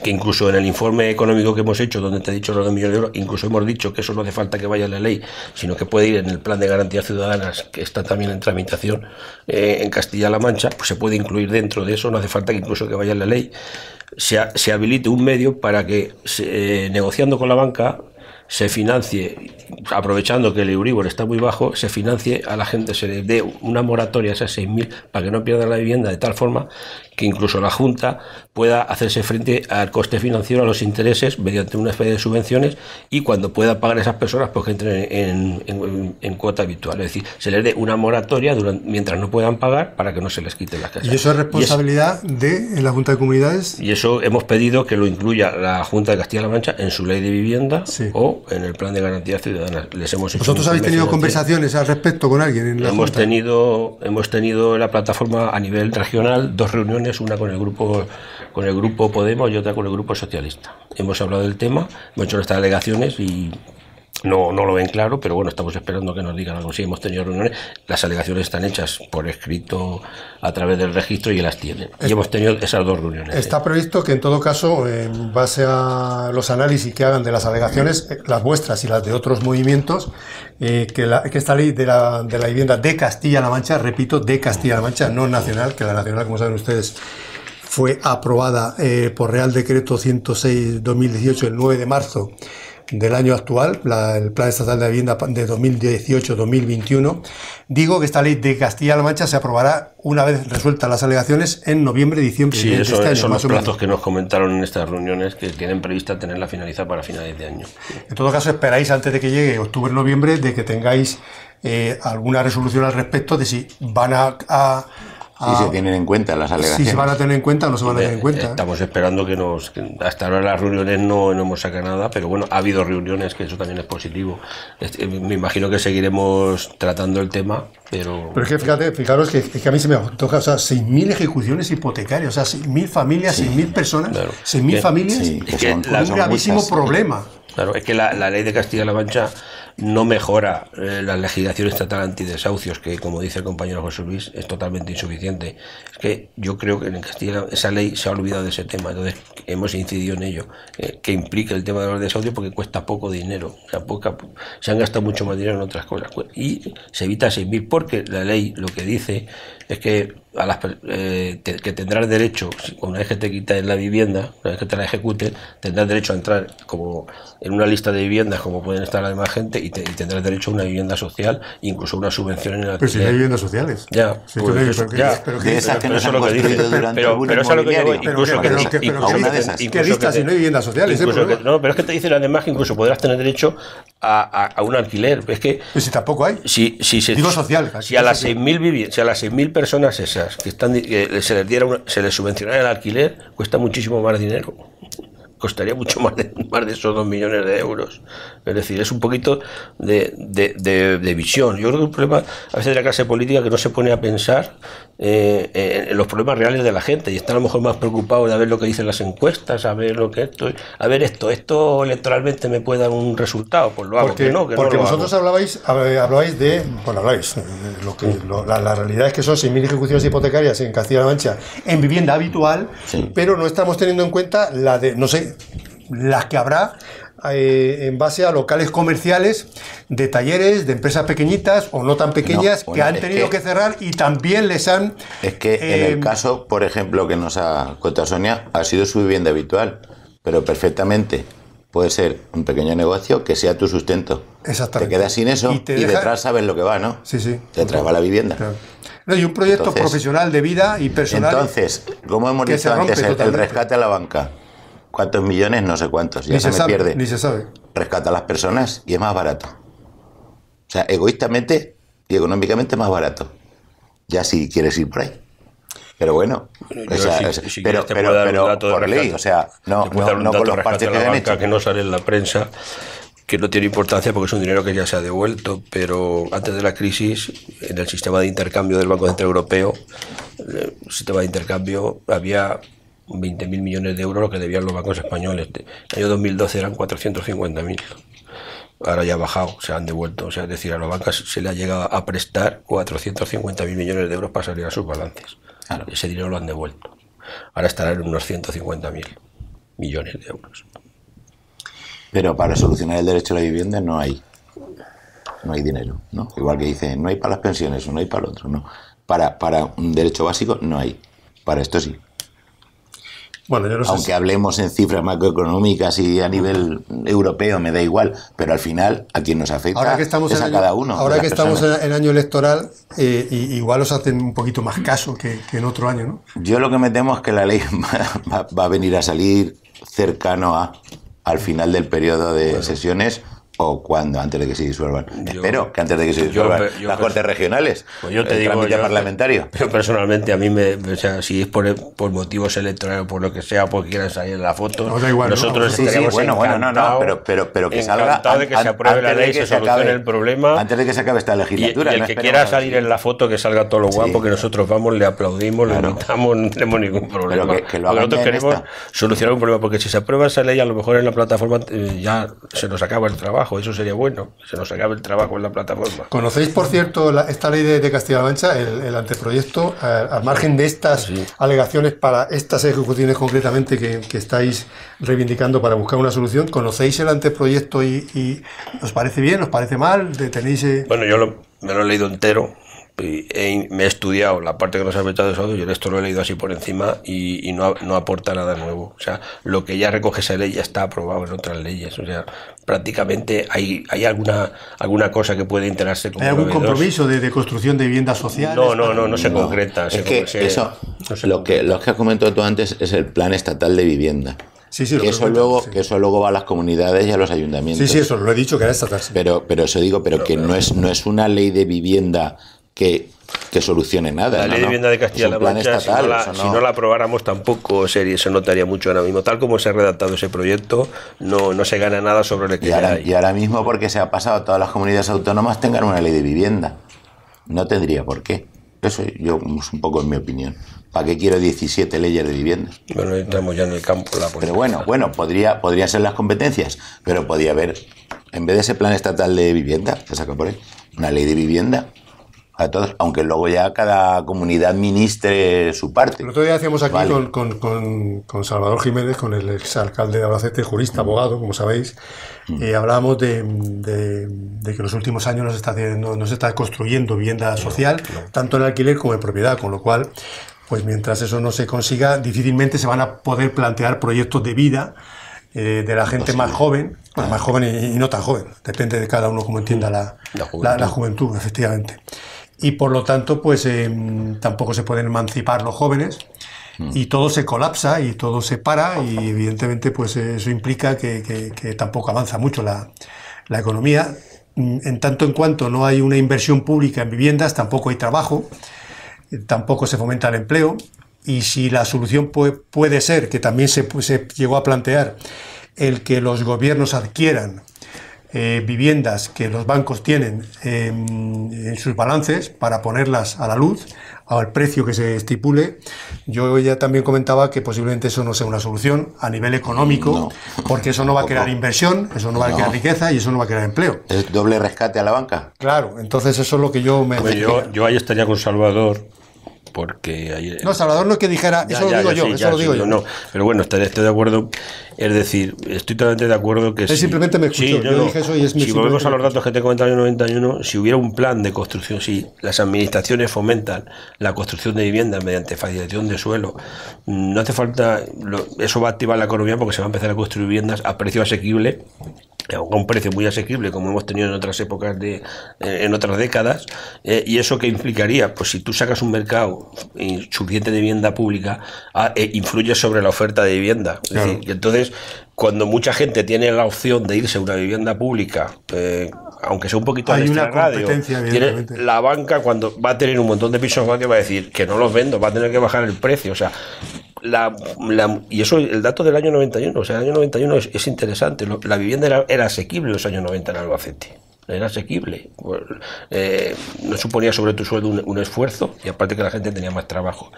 que incluso en el informe económico que hemos hecho, donde te he dicho los 2 millones de euros, incluso hemos dicho que eso no hace falta que vaya en la ley, sino que puede ir en el plan de garantías ciudadanas, que está también en tramitación en Castilla-La Mancha, pues se puede incluir dentro de eso, no hace falta que incluso que vaya en la ley, se habilite un medio para que, negociando con la banca, se financie, aprovechando que el Euribor está muy bajo, se financie a la gente, se le dé una moratoria a esas 6.000 para que no pierdan la vivienda, de tal forma que incluso la Junta pueda hacerse frente al coste financiero, a los intereses, mediante una especie de subvenciones, y cuando pueda pagar a esas personas, pues que entren en cuota habitual. Es decir, se les dé una moratoria mientras no puedan pagar para que no se les quiten las casas.
¿Y eso es responsabilidad de la Junta de Comunidades?
Y eso hemos pedido que lo incluya la Junta de Castilla-La Mancha en su ley de vivienda, sí, o en el plan de garantías ciudadanas.
¿Vosotros habéis tenido conversaciones al respecto con alguien en la Junta?
Hemos tenido en la plataforma a nivel regional 2 reuniones, una con el grupo Podemos y otra con el grupo socialista. Hemos hablado del tema, hemos hecho nuestras alegaciones y no lo ven claro, pero bueno, estamos esperando que nos digan algo. Sí, hemos tenido reuniones, las alegaciones están hechas por escrito a través del registro y las tienen. Y hemos tenido esas 2 reuniones.
Está previsto que en todo caso, en base a los análisis que hagan de las alegaciones, las vuestras y las de otros movimientos, que esta ley de la vivienda de Castilla-La Mancha, repito, de Castilla-La Mancha, no nacional, que la nacional, como saben ustedes, fue aprobada por Real Decreto 106/2018 el 9 de marzo del año actual, el Plan Estatal de Vivienda de 2018-2021. Digo que esta ley de Castilla-La Mancha se aprobará una vez resueltas las alegaciones en noviembre-diciembre
de
este año.
Sí, son los plazos que nos comentaron en estas reuniones, que tienen prevista tenerla finalizada para finales de año.
En todo caso, esperáis antes de que llegue octubre-noviembre de que tengáis alguna resolución al respecto de si van
si se tienen en cuenta las alegaciones.
Si se van a tener en cuenta o no se van a tener en cuenta.
Estamos esperando que hasta ahora las reuniones no hemos sacado nada, pero bueno, ha habido reuniones, que eso también es positivo. Me imagino que seguiremos tratando el tema, pero
es que fijaros que a mí se me toca, o sea, 6.000 ejecuciones hipotecarias, o sea, 6.000 familias, sí, 6.000 personas, claro, 6.000 familias, sí, con un gravísimo problema.
Claro, es que la ley de Castilla-La Mancha no mejora la legislación estatal antidesahucios, que, como dice el compañero José Luis, es totalmente insuficiente. Es que yo creo que en Castilla esa ley se ha olvidado de ese tema, entonces hemos incidido en ello, que implica el tema de los desahucios, porque cuesta poco dinero, o sea, se han gastado mucho más dinero en otras cosas, y se evita 6.000, porque la ley lo que dice es que que tendrás derecho, una vez que te quiten la vivienda, una vez que te la ejecuten, tendrás derecho a entrar como en una lista de viviendas como pueden estar la demás gente, y tendrás derecho a una vivienda social, incluso una subvención en el alquiler.
Pero si hay viviendas sociales.
Ya,
sí,
pero eso es lo que dice. Pero eso es lo que digo, incluso
¿qué listas si no hay viviendas sociales?
No, pero es que te dicen además que incluso podrás tener derecho a un alquiler. Es que
si tampoco hay.
Digo social. Si a las 6.000 personas esas que se les subvencionara el alquiler, cuesta muchísimo más dinero. Costaría mucho más de esos 2 millones de euros. Es decir, es un poquito de visión. Yo creo que el problema a veces de la clase política, que no se pone a pensar en los problemas reales de la gente, y está a lo mejor más preocupado de ver lo que dicen las encuestas, a ver lo que esto electoralmente me puede dar un resultado, pues lo hago.
Porque vosotros hablabais de, la realidad es que son 6.000 ejecuciones hipotecarias en Castilla-La Mancha en vivienda habitual, sí, pero no estamos teniendo en cuenta las que habrá en base a locales comerciales, de talleres, de empresas pequeñitas o no tan pequeñas, que han tenido que cerrar y también les han...
Es que en el caso, por ejemplo, que nos ha contado Sonia, ha sido su vivienda habitual, pero perfectamente puede ser un pequeño negocio que sea tu sustento.
Exactamente.
Te quedas sin eso y detrás sabes lo que va, ¿no?
Sí, sí.
Detrás va la vivienda.
Claro. No, y un proyecto profesional de vida y personal.
Entonces, como hemos dicho antes, el rescate a la banca. ¿Cuántos millones? No sé cuántos. Ya se pierde.
Ni se sabe.
Rescata a las personas y es más barato. O sea, egoístamente y económicamente más barato. Ya si quieres ir por ahí. Pero bueno, pero por ley, o sea, no con los parches que han hecho.
Que no sale en la prensa, que no tiene importancia porque es un dinero que ya se ha devuelto, pero antes de la crisis, en el sistema de intercambio del Banco Central Europeo, el sistema de intercambio había 20.000 millones de euros lo que debían los bancos españoles. En el año 2012 eran 450.000. Ahora ya ha bajado, se han devuelto. O sea, es decir, a los bancos se le ha llegado a prestar 450.000 millones de euros para salir a sus balances. Claro. Ese dinero lo han devuelto. Ahora estarán en unos 150.000 millones de euros.
Pero para solucionar el derecho a la vivienda no hay dinero, ¿no? Igual que dicen, no hay para las pensiones o no hay para lo otro, ¿no? Para un derecho básico no hay. Para esto sí.
Bueno, yo no sé
aunque hablemos en cifras macroeconómicas y a nivel europeo, me da igual, pero al final a quien nos afecta
ahora que estamos
es a cada uno.
Ahora que estamos en año electoral, igual os hacen un poquito más caso que en otro año, ¿no?
Yo lo que me temo es que la ley va a venir a salir cercano al final del periodo de sesiones o antes de que se disuelvan. Espero que antes de que se disuelvan las Cortes Regionales,
pues yo te digo,
trámite parlamentario.
Pero personalmente a mí o sea, si es por motivos electorales o por lo que sea, porque quieran salir en la foto,
no, da igual,
nosotros estaríamos
pero que salga
encantado de que se apruebe la ley, se solucione el problema
antes de que se acabe esta legislatura.
Y el que quiera salir en la foto, que salga todo lo guapo, que nosotros vamos, le aplaudimos, le invitamos, no tenemos ningún problema.
Pero que lo hagan.
Nosotros queremos solucionar un problema, porque si se aprueba esa ley, a lo mejor en la plataforma ya se nos acaba el trabajo, eso sería bueno. Se nos acabe el trabajo en la plataforma.
¿Conocéis, por cierto, esta ley de Castilla-La Mancha, el anteproyecto, al margen de estas alegaciones para estas ejecuciones concretamente que estáis reivindicando para buscar una solución? ¿Conocéis el anteproyecto y os parece bien, os parece mal? ¿Tenéis,
Bueno, me lo he leído entero. Me he estudiado la parte que nos ha afectado de Sodo, yo esto lo he leído así por encima y no aporta nada nuevo. O sea, lo que ya recoge esa ley ya está aprobado en otras leyes. O sea, prácticamente hay alguna cosa que puede enterarse como
¿hay algún compromiso de construcción de viviendas sociales?
No se concreta.
Es que eso, lo que has comentado tú antes es el plan estatal de vivienda.
Sí,
que eso luego va a las comunidades y a los ayuntamientos.
Sí, eso lo he dicho que era estatal.
Pero eso digo, que no es una ley de vivienda que solucione nada.
La ley de vivienda de Castilla-La Mancha, si no la aprobáramos tampoco se notaría mucho ahora mismo. Tal como se ha redactado ese proyecto, no se gana nada sobre el que
y ahora mismo, porque se ha pasado a todas las comunidades autónomas tengan una ley de vivienda. No tendría por qué. Eso es un poco en mi opinión. ¿Para qué quiero 17 leyes de vivienda?
Bueno, estamos ya en el campo.
Pero bueno, podría ser las competencias, pero podría haber, en vez de ese plan estatal de vivienda, que saca por ahí, una ley de vivienda a todos, aunque luego ya cada comunidad ministre su parte.
El otro día hacíamos aquí con Salvador Jiménez, con el exalcalde de Albacete, jurista, abogado, como sabéis, hablábamos de que en los últimos años no se está construyendo vivienda social, tanto en alquiler como en propiedad, con lo cual, pues mientras eso no se consiga, difícilmente se van a poder plantear proyectos de vida de la gente más joven, bueno, más joven y no tan joven, depende de cada uno cómo entienda la juventud, efectivamente. Y por lo tanto, pues tampoco se pueden emancipar los jóvenes y todo se colapsa y todo se para y evidentemente pues eso implica que tampoco avanza mucho la economía. En tanto en cuanto no hay una inversión pública en viviendas, tampoco hay trabajo, tampoco se fomenta el empleo. Y si la solución puede ser, que también se llegó a plantear, el que los gobiernos adquieran viviendas que los bancos tienen en sus balances para ponerlas a la luz, al precio que se estipule, yo ya también comentaba que posiblemente eso no sea una solución a nivel económico, porque eso no va a crear inversión, eso no va a crear riqueza y eso no va a crear empleo.
¿Es doble rescate a la banca?
Claro, entonces eso es lo que yo me...
Yo ahí estaría con Salvador, porque ayer...
No, Salvador no es que dijera, eso lo digo yo.
No, pero bueno, estoy de acuerdo, es decir, estoy totalmente de acuerdo que...
Él simplemente me escuchó, yo dije eso y es...
Si volvemos a los datos que te he comentado en el 91, si hubiera un plan de construcción, si las administraciones fomentan la construcción de viviendas mediante facilitación de suelo, no hace falta... Eso va a activar la economía porque se va a empezar a construir viviendas a precio asequible a un precio muy asequible, como hemos tenido en otras épocas, en otras décadas, y eso que implicaría, pues si tú sacas un mercado suficiente de vivienda pública, influye sobre la oferta de vivienda. Es decir, y entonces, cuando mucha gente tiene la opción de irse a una vivienda pública, aunque sea un poquito
hay
al
una
extrarradio,
competencia,
tiene la banca, cuando va a tener un montón de pisos más, que va a decir que no los vendo, va a tener que bajar el precio. O sea, y eso, el dato del año 91, o sea, el año 91 es interesante. La vivienda era asequible en los años 90 en Albacete. Era asequible, no suponía sobre tu sueldo un esfuerzo, y aparte que la gente tenía más trabajo.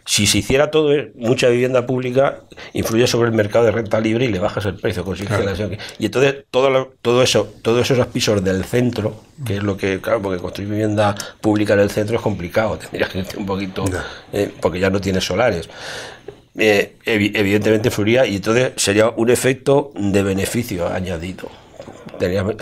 Si se hiciera todo, mucha vivienda pública influye sobre el mercado de renta libre y le bajas el precio, y entonces todos esos pisos del centro, que es lo que, claro, porque construir vivienda pública en el centro es complicado, tendrías que irte un poquito, porque ya no tienes solares. Evidentemente influiría, y entonces sería un efecto de beneficio añadido.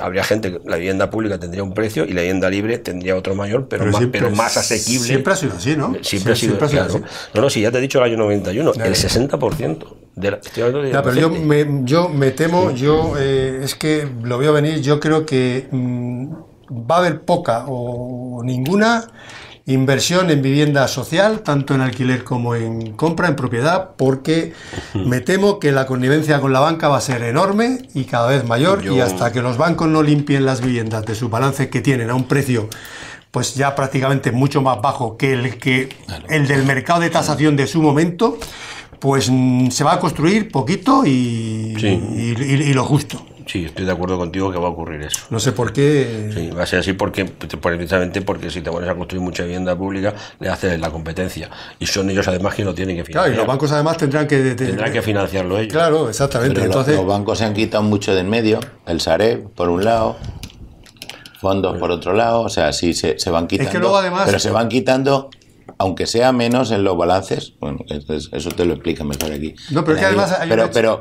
Habría gente que la vivienda pública tendría un precio y la vivienda libre tendría otro mayor, pero más asequible.
Siempre ha sido así, ¿no?
Siempre ha sido claro. Así. No, si ya te he dicho el año 91, el 60%. Estoy hablando de
pero yo me temo, es que lo veo venir, yo creo que va a haber poca o ninguna inversión en vivienda social, tanto en alquiler como en compra, en propiedad, porque me temo que la connivencia con la banca va a ser enorme y cada vez mayor, y hasta que los bancos no limpien las viviendas de su balance que tienen a un precio pues ya prácticamente mucho más bajo que el del mercado de tasación de su momento, pues se va a construir poquito y lo justo.
Sí, estoy de acuerdo contigo que va a ocurrir eso.
No sé por qué.
Sí, va a ser así precisamente porque si te pones a construir mucha vivienda pública, le haces la competencia. Y son ellos además que lo tienen que financiar.
Claro, y los bancos además tendrán que
financiarlo ellos.
Claro, exactamente.
Pero
entonces
los bancos se han quitado mucho de en medio, el Sareb por un lado, fondos por otro lado, o sea, sí se van quitando.
Es que luego además,
pero se van quitando, aunque sea menos en los balances, bueno, eso te lo explica mejor aquí.
No, pero es que además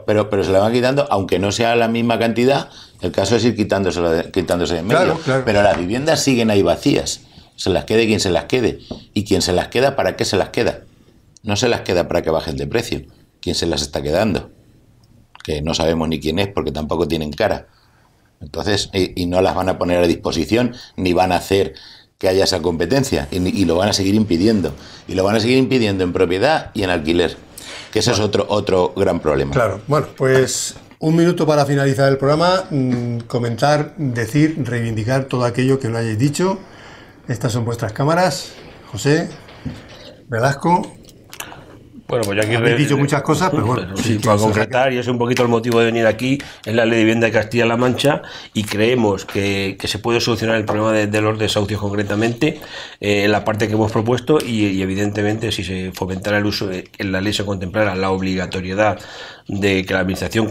pero se la van quitando, aunque no sea la misma cantidad. El caso es ir quitándose de en medio.
Claro.
Pero las viviendas siguen ahí vacías. Se las quede quien se las quede. Y quien se las queda, ¿para qué se las queda? No se las queda para que bajen de precio. ¿Quién se las está quedando? Que no sabemos ni quién es, porque tampoco tienen cara. Entonces, y no las van a poner a disposición, ni van a hacer que haya esa competencia, y lo van a seguir impidiendo. Y lo van a seguir impidiendo en propiedad y en alquiler, que ese es otro gran problema.
Claro, bueno, pues un minuto para finalizar el programa, comentar, decir, reivindicar todo aquello que no hayáis dicho. Estas son vuestras cámaras, José, Velasco.
Bueno, pues ya aquí
habéis dicho muchas cosas, pero bueno.
Sí, para concretar, y es un poquito el motivo de venir aquí, es la Ley de Vivienda de Castilla-La Mancha, y creemos que se puede solucionar el problema de los desahucios concretamente, en la parte que hemos propuesto, y evidentemente si se fomentara el uso, en la ley se contemplara la obligatoriedad de que la administración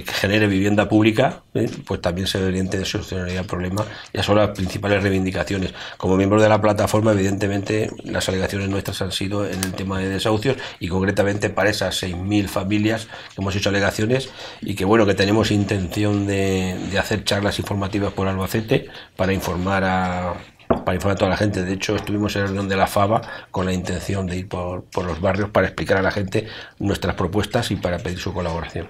genere vivienda pública, pues también se solucionaría el problema. Ya son las principales reivindicaciones. Como miembros de la plataforma, evidentemente las alegaciones nuestras han sido en el tema de desahucios, y concretamente para esas 6.000 familias que hemos hecho alegaciones, y que bueno, que tenemos intención de hacer charlas informativas por Albacete para informar a toda la gente. De hecho, estuvimos en la reunión de la FABA con la intención de ir por los barrios para explicar a la gente nuestras propuestas y para pedir su colaboración.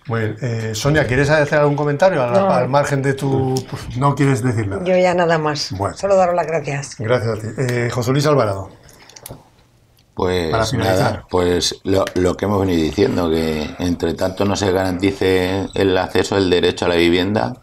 Bueno, Sonia, ¿quieres hacer algún comentario al margen de tu...? Pues, no quieres decir nada.
Yo ya nada más. Bueno. Solo daros las gracias.
Gracias a ti. José Luis Alvarado.
Pues nada, pues lo que hemos venido diciendo, que entre tanto no se garantice el acceso, el derecho a la vivienda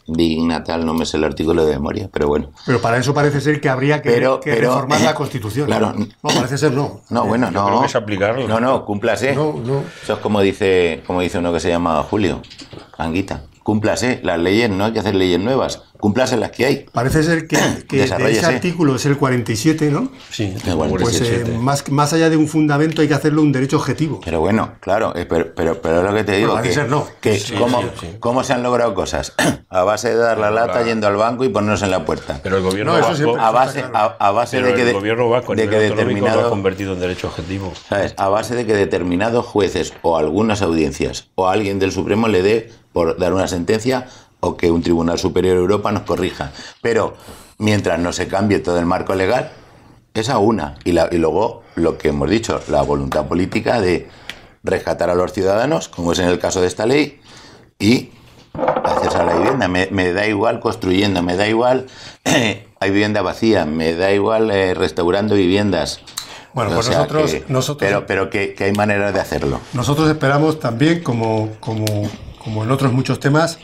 digna, tal, no me sé el artículo de memoria, pero bueno.
Pero para eso parece ser que habría que reformar la Constitución.
Claro.
No, parece ser no.
No, bueno, no.
Creo que es aplicarlo.
No, cúmplase.
No.
Eso es como dice uno que se llama Julio Anguita. Cúmplase las leyes, no hay que hacer leyes nuevas. Cúmplase las que hay.
Parece ser que ese artículo es el 47, ¿no?
Sí,
el 47.
Pues más allá de un fundamento hay que hacerlo un derecho objetivo.
Pero bueno, claro, pero es lo que te digo.
Parece ser no.
¿Cómo se han logrado cosas? A base de dar la lata yendo al banco y ponernos en la puerta.
Pero el gobierno vasco,
a base de que
el gobierno vasco,
de que determinado
lo ha convertido en derecho objetivo.
¿Sabes? A base de que determinados jueces o algunas audiencias o alguien del Supremo le dé por dar una sentencia, o que un Tribunal Superior de Europa nos corrija. Pero mientras no se cambie todo el marco legal, esa una. Y luego lo que hemos dicho, la voluntad política de rescatar a los ciudadanos, como es en el caso de esta ley, y acceso a la vivienda. Me da igual construyendo, me da igual hay vivienda vacía, me da igual restaurando viviendas.
Bueno, pues nosotros
pero que hay maneras de hacerlo.
Nosotros esperamos también, como en otros muchos temas,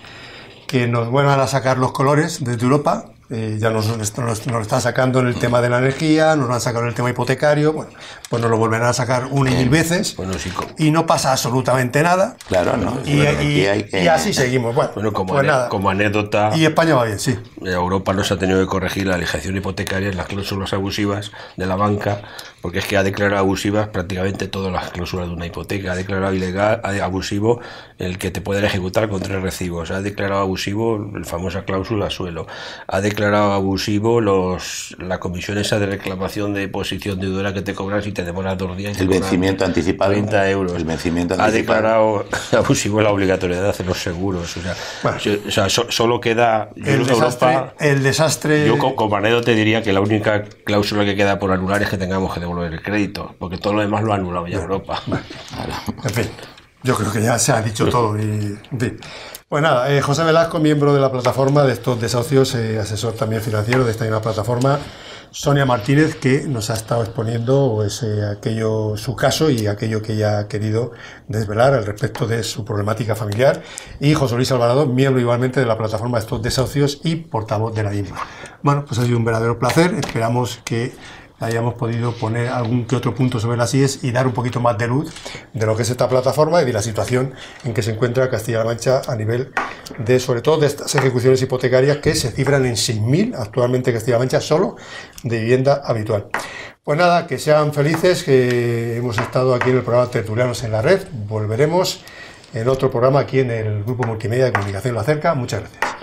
que nos vuelvan a sacar los colores desde Europa. Ya nos lo están sacando en el tema de la energía, nos lo han sacado en el tema hipotecario, bueno, pues nos lo volverán a sacar una y mil veces,
bueno, sí,
y no pasa absolutamente nada.
Claro, ¿no?
Y así seguimos. Bueno,
como anécdota,
y España va bien, sí.
Europa no se ha tenido que corregir la legislación hipotecaria en las cláusulas abusivas de la banca, porque es que ha declarado abusivas prácticamente todas las cláusulas de una hipoteca. Ha declarado ilegal, abusivo el que te pueden ejecutar con 3 recibos. Ha declarado abusivo la famosa cláusula suelo. Ha declarado abusivo la comisión esa de reclamación de posición deudora que te cobran si te demoras 2 días.
El vencimiento anticipado.
30 euros.
El vencimiento
anticipado. Ha declarado abusivo la obligatoriedad de hacer los seguros. O sea, solo queda...
El desastre...
Yo como anécdota te diría que la única cláusula que queda por anular es que tengamos que devolver el crédito, porque todo lo demás lo ha anulado ya Europa.
En fin, yo creo que ya se ha dicho todo. En fin. Pues nada, José Velasco, miembro de la plataforma de estos desahucios, asesor también financiero de esta misma plataforma. Sonia Martínez, que nos ha estado exponiendo su caso y aquello que ella ha querido desvelar al respecto de su problemática familiar. Y José Luis Alvarado, miembro igualmente de la plataforma de estos desahucios y portavoz de la misma. Bueno, pues ha sido un verdadero placer. Esperamos que hayamos podido poner algún que otro punto sobre las IES y dar un poquito más de luz de lo que es esta plataforma y de la situación en que se encuentra Castilla-La Mancha a nivel de, sobre todo, de estas ejecuciones hipotecarias que se cifran en 6.000 actualmente Castilla-La Mancha solo de vivienda habitual. Pues nada, que sean felices, que hemos estado aquí en el programa Tertulianos en la Red. Volveremos en otro programa aquí en el Grupo Multimedia de Comunicación La Cerca. Muchas gracias.